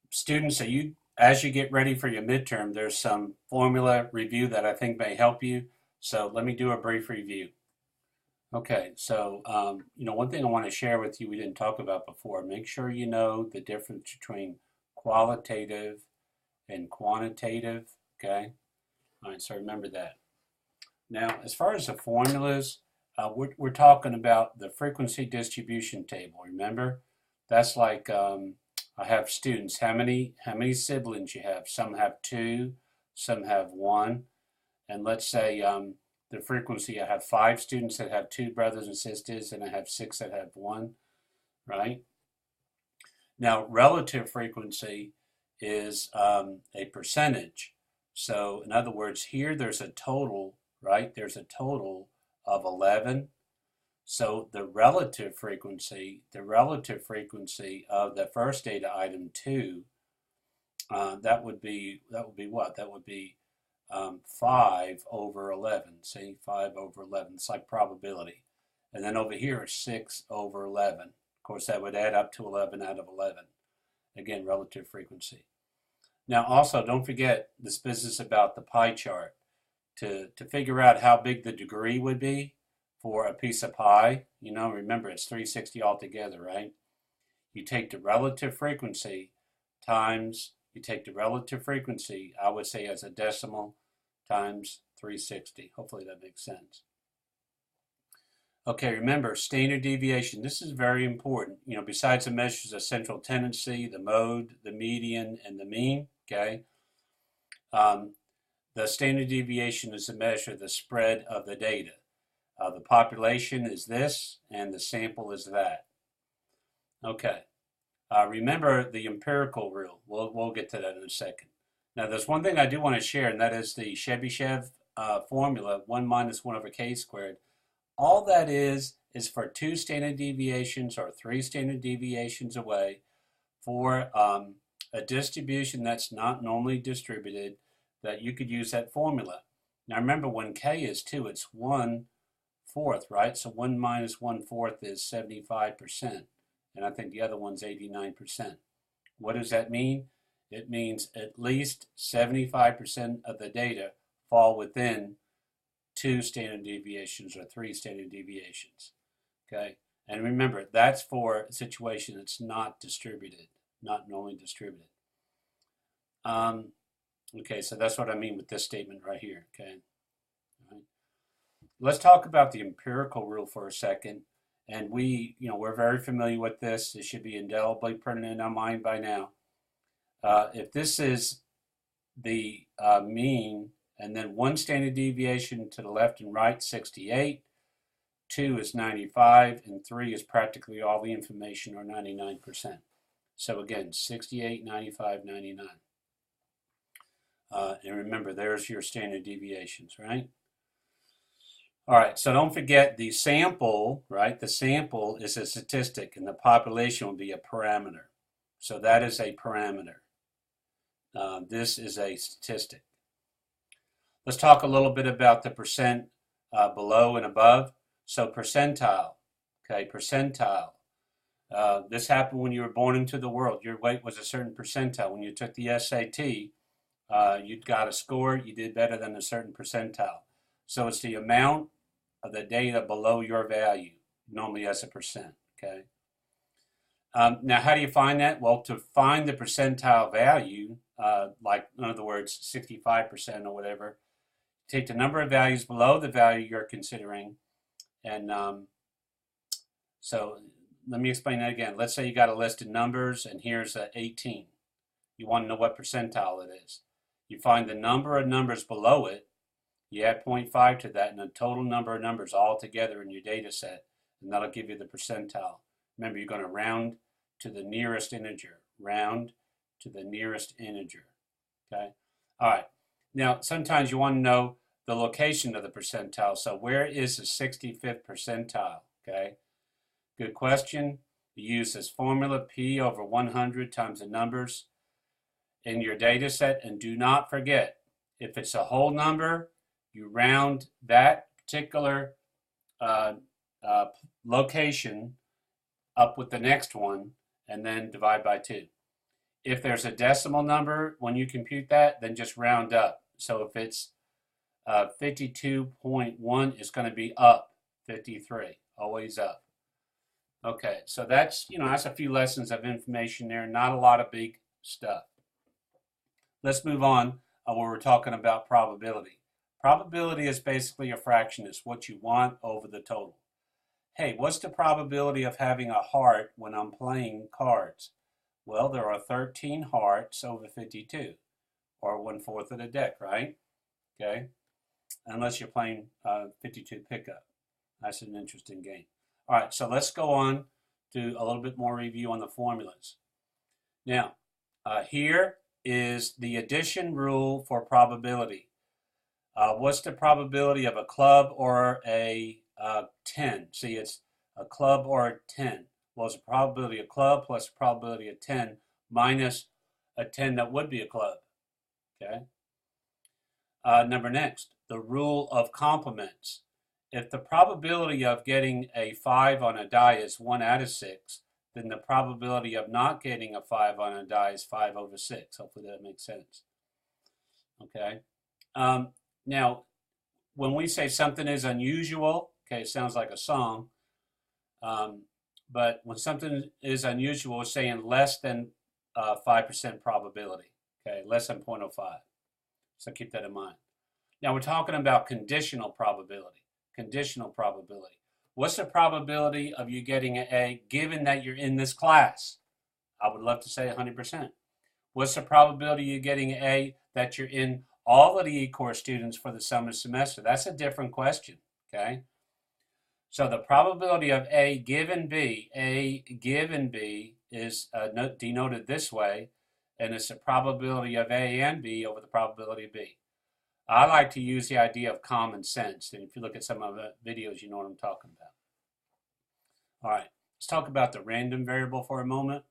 students, as you get ready for your midterm, there's some formula review that I think may help you. So let me do a brief review. Okay, so one thing I want to share with you we didn't talk about before. Make sure you know the difference between qualitative and quantitative. Okay, all right. So remember that. Now, as far as the formulas, we're talking about the frequency distribution table. Remember, that's like I have students. How many siblings you have? Some have two, some have one, and let's say the frequency. I have 5 students that have 2 brothers and sisters, and I have 6 that have one. Right now, relative frequency is a percentage. So, in other words, here there's a total. Right, there's a total of 11. So the relative frequency of the first data item 2, that would be what? That would be 5 over 11. See, 5 over 11. It's like probability. And then over here is 6 over 11. Of course, that would add up to 11 out of 11. Again, relative frequency. Now, also, don't forget this business about the pie chart. To figure out how big the degree would be for a piece of pie, remember it's 360 altogether, right? You take the relative frequency I would say as a decimal, times 360. Hopefully that makes sense. Okay, remember standard deviation. This is very important. Besides the measures of central tendency, the mode, the median, and the mean, okay? The standard deviation is a measure of the spread of the data. The population is this, and the sample is that. Okay. Remember the empirical rule. We'll get to that in a second. Now, there's one thing I do want to share, and that is the Chebyshev formula, 1 minus 1 over k squared. All that is for 2 standard deviations or 3 standard deviations away for a distribution that's not normally distributed, that you could use that formula. Now remember, when k is 2, it's 1/4, right? So 1 minus 1/4 is 75%. And I think the other one's 89%. What does that mean? It means at least 75% of the data fall within 2 standard deviations or 3 standard deviations. Okay? And remember, that's for a situation that's not distributed, not normally distributed. Okay, so that's what I mean with this statement right here, okay? All right. Let's talk about the empirical rule for a second. And we're very familiar with this. It should be indelibly printed in our mind by now. If this is the mean, and then 1 standard deviation to the left and right, 68, 2 is 95, and 3 is practically all the information, or 99%. So again, 68, 95, 99. And remember, there's your standard deviations, right? All right, so don't forget the sample, right? The sample is a statistic, and the population will be a parameter. So that is a parameter. This is a statistic. Let's talk a little bit about the percent below and above. So percentile, okay, percentile. This happened when you were born into the world. Your weight was a certain percentile. When you took the SAT, you got a score, you did better than a certain percentile. So it's the amount of the data below your value, normally as a percent, okay? Now, how do you find that? Well, to find the percentile value, like in other words, 65% or whatever, take the number of values below the value you're considering. And so let me explain that again. Let's say you got a list of numbers, and here's 18. You want to know what percentile it is. You find the number of numbers below it, you add 0.5 to that, and the total number of numbers all together in your data set, and that'll give you the percentile. Remember, you're going to round to the nearest integer. Round to the nearest integer. Okay? All right. Now, sometimes you want to know the location of the percentile. So where is the 65th percentile? Okay? Good question. You use this formula, P over 100 times the numbers in your data set. And do not forget, if it's a whole number, you round that particular location up with the next one, and then divide by 2. If there's a decimal number, when you compute that, then just round up. So if it's 52.1, it's going to be up 53, always up. Okay, so that's, that's a few lessons of information there, not a lot of big stuff. Let's move on where we're talking about probability. Probability is basically a fraction. It's what you want over the total. Hey, what's the probability of having a heart when I'm playing cards? Well, there are 13 hearts over 52, or 1/4 of the deck, right? Okay, unless you're playing 52 pickup. That's an interesting game. All right, so let's go on to a little bit more review on the formulas. Now, here is the addition rule for probability. What's the probability of a club or a 10? See, it's a club or a 10. Well, it's a probability of club plus a probability of 10 minus a 10 that would be a club. Okay. Number next, the rule of complements. If the probability of getting a 5 on a die is 1 out of 6, then the probability of not getting a 5 on a die is 5 over 6. Hopefully that makes sense. Okay. Now, when we say something is unusual, okay, it sounds like a song, but when something is unusual, we're saying less than 5% probability, okay, less than 0.05. So keep that in mind. Now we're talking about conditional probability. Conditional probability. What's the probability of you getting an A given that you're in this class? I would love to say 100%. What's the probability of you getting an A that you're in all of the E-Course students for the summer semester? That's a different question, okay? So the probability of A given B is denoted this way, and it's the probability of A and B over the probability of B. I like to use the idea of common sense, and if you look at some of the videos, you know what I'm talking about. All right, let's talk about the random variable for a moment.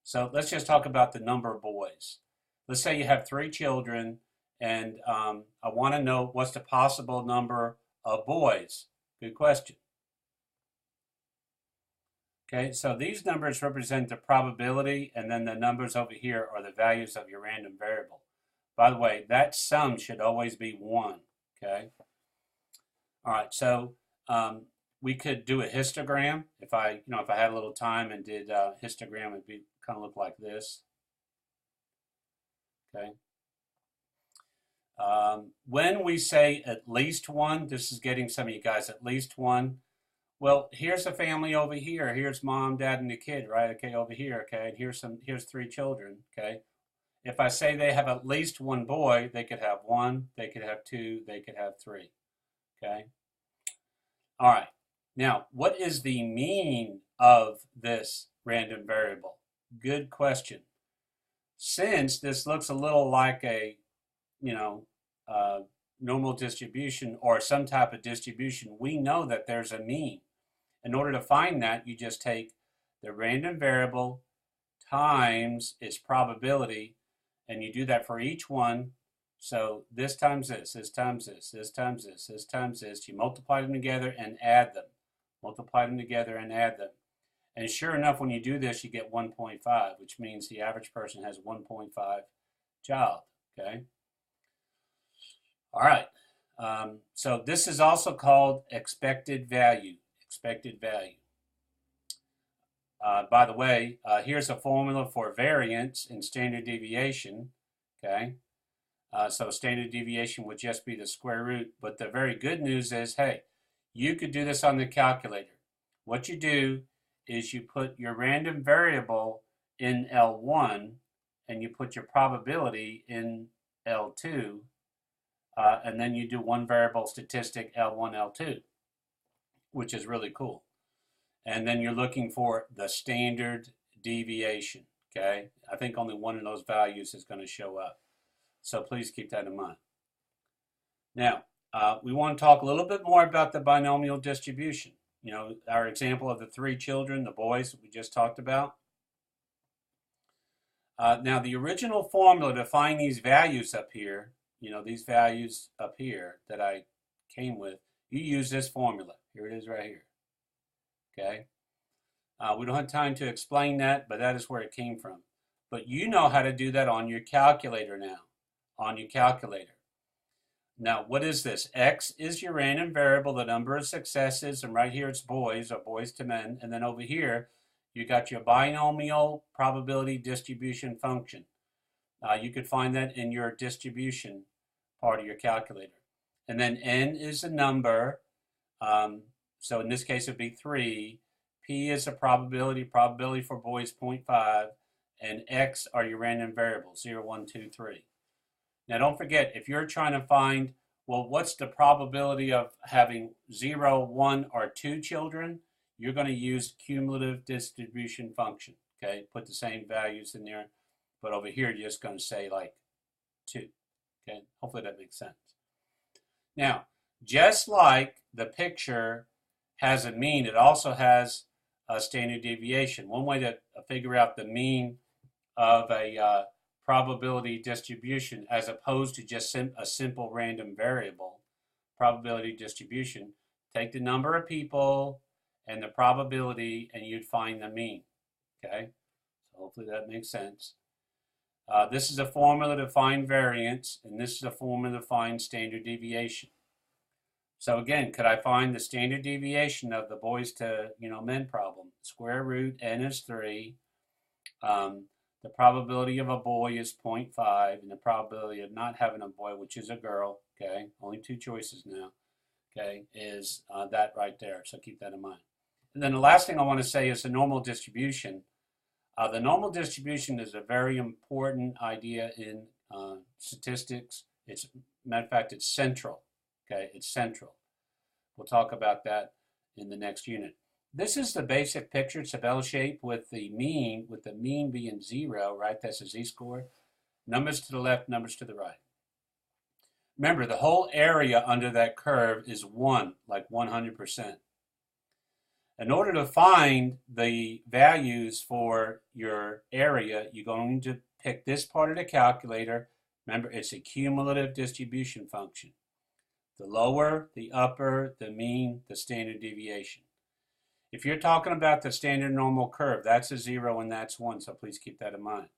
So let's just talk about the number of boys. Let's say you have 3 children, and I want to know what's the possible number of boys. Good question. Okay, so these numbers represent the probability, and then the numbers over here are the values of your random variable. By the way, that sum should always be 1, okay? All right, so we could do a histogram. If I had a little time and did a histogram, it'd be kind of look like this, okay? When we say at least 1, this is getting some of you guys at least 1. Well, here's a family over here. Here's mom, dad, and the kid, right? Okay, over here, okay? And here's 3 children, okay? If I say they have at least 1 boy, they could have 1, they could have 2, they could have 3, okay? All right. Now, what is the mean of this random variable? Good question. Since this looks a little like a, normal distribution or some type of distribution, we know that there's a mean. In order to find that, you just take the random variable times its probability, and you do that for each one. So this times this, this times this, this times this, this times this. You multiply them together and add them. Multiply them together and add them. And sure enough, when you do this, you get 1.5, which means the average person has 1.5 child, okay? All right. So this is also called expected value. Expected value. By the way, here's a formula for variance and standard deviation, okay? So standard deviation would just be the square root, but the very good news is, hey, you could do this on the calculator. What you do is you put your random variable in L1 and you put your probability in L2, and then you do one variable statistic L1, L2, which is really cool. And then you're looking for the standard deviation, okay? I think only one of those values is going to show up. So please keep that in mind. Now, we want to talk a little bit more about the binomial distribution. You know, our example of the 3 children, the boys we just talked about. Now, the original formula to find these values up here, these values up here that I came with, you use this formula. Here it is right here. Okay? We don't have time to explain that, but that is where it came from. But you know how to do that on your calculator now, on your calculator. Now, what is this? X is your random variable, the number of successes, and right here it's boys, or boys to men. And then over here, you got your binomial probability distribution function. You could find that in your distribution part of your calculator. And then N is a number. So in this case, it would be 3. P is a probability for boys 0.5. And X are your random variables, 0, 1, 2, 3. Now don't forget, if you're trying to find, well, what's the probability of having 0, 1, or 2 children, you're going to use cumulative distribution function, okay? Put the same values in there, but over here you're just going to say like 2, okay? Hopefully that makes sense. Now, just like the picture has a mean, it also has a standard deviation. One way to figure out the mean of a probability distribution, as opposed to just a simple random variable probability distribution, take the number of people and the probability and you'd find the mean, okay? So hopefully that makes sense. This is a formula to find variance, and this is a formula to find standard deviation. So again, could I find the standard deviation of the boys to men problem? Square root n is 3. The probability of a boy is 0.5, and the probability of not having a boy, which is a girl, okay, only 2 choices now, okay, is that right there. So keep that in mind. And then the last thing I want to say is the normal distribution. The normal distribution is a very important idea in statistics. It's, matter of fact, it's central, okay, it's central. We'll talk about that in the next unit. This is the basic picture. It's a bell shape with the mean being 0, right? That's a z-score. Numbers to the left, numbers to the right. Remember, the whole area under that curve is 1, like 100%. In order to find the values for your area, you're going to pick this part of the calculator. Remember, it's a cumulative distribution function. The lower, the upper, the mean, the standard deviation. If you're talking about the standard normal curve, that's a 0 and that's 1, so please keep that in mind.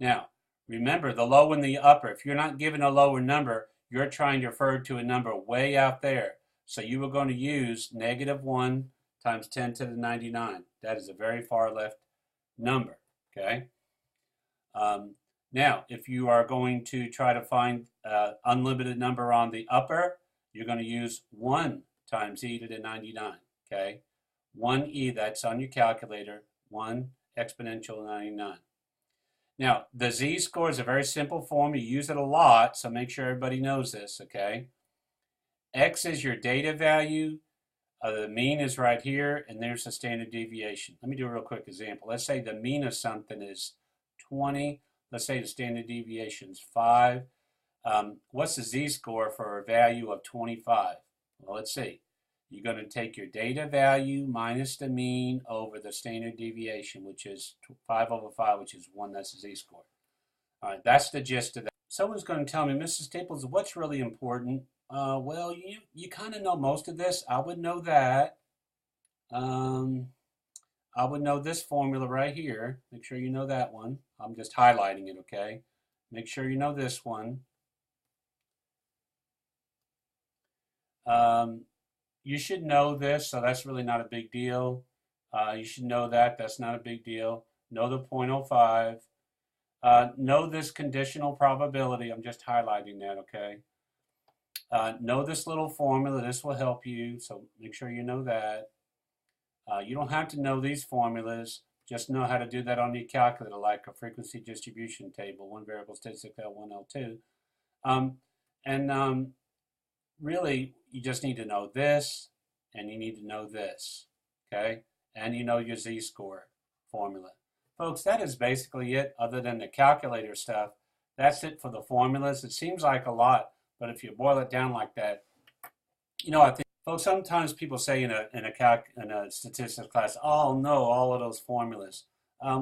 Now, remember the low and the upper. If you're not given a lower number, you're trying to refer to a number way out there. So you are going to use -1 times 10 to the 99. That is a very far left number, okay? Now, if you are going to try to find an unlimited number on the upper, you're going to use 1 times e to the 99, okay? 1e, that's on your calculator, 1 exponential 99. Now, the z-score is a very simple form. You use it a lot, so make sure everybody knows this, okay? X is your data value. The mean is right here, and there's the standard deviation. Let me do a real quick example. Let's say the mean of something is 20. Let's say the standard deviation is 5. What's the z-score for a value of 25? Well, let's see. You're going to take your data value minus the mean over the standard deviation, which is 5 over 5, which is 1. That's the z-score. All right, that's the gist of that. Someone's going to tell me, Mrs. Staples, what's really important? Well, you kind of know most of this. I would know that. I would know this formula right here. Make sure you know that one. I'm just highlighting it, okay? Make sure you know this one. You should know this, so that's really not a big deal. You should know that. That's not a big deal. Know the 0.05. Know this conditional probability. I'm just highlighting that, okay? Know this little formula. This will help you, so make sure you know that. You don't have to know these formulas. Just know how to do that on your calculator, like a frequency distribution table, one variable statistic L1, L2. Really, you just need to know this, and you need to know this, okay? And you know your z-score formula. Folks, that is basically it, other than the calculator stuff. That's it for the formulas. It seems like a lot, but if you boil it down like that, I think, folks, sometimes people say in a statistics class, oh, no, all of those formulas.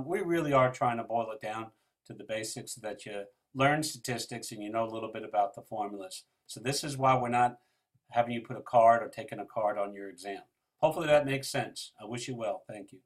We really are trying to boil it down to the basics so that you learn statistics and you know a little bit about the formulas. So this is why we're not having you put a card or taking a card on your exam. Hopefully that makes sense. I wish you well. Thank you.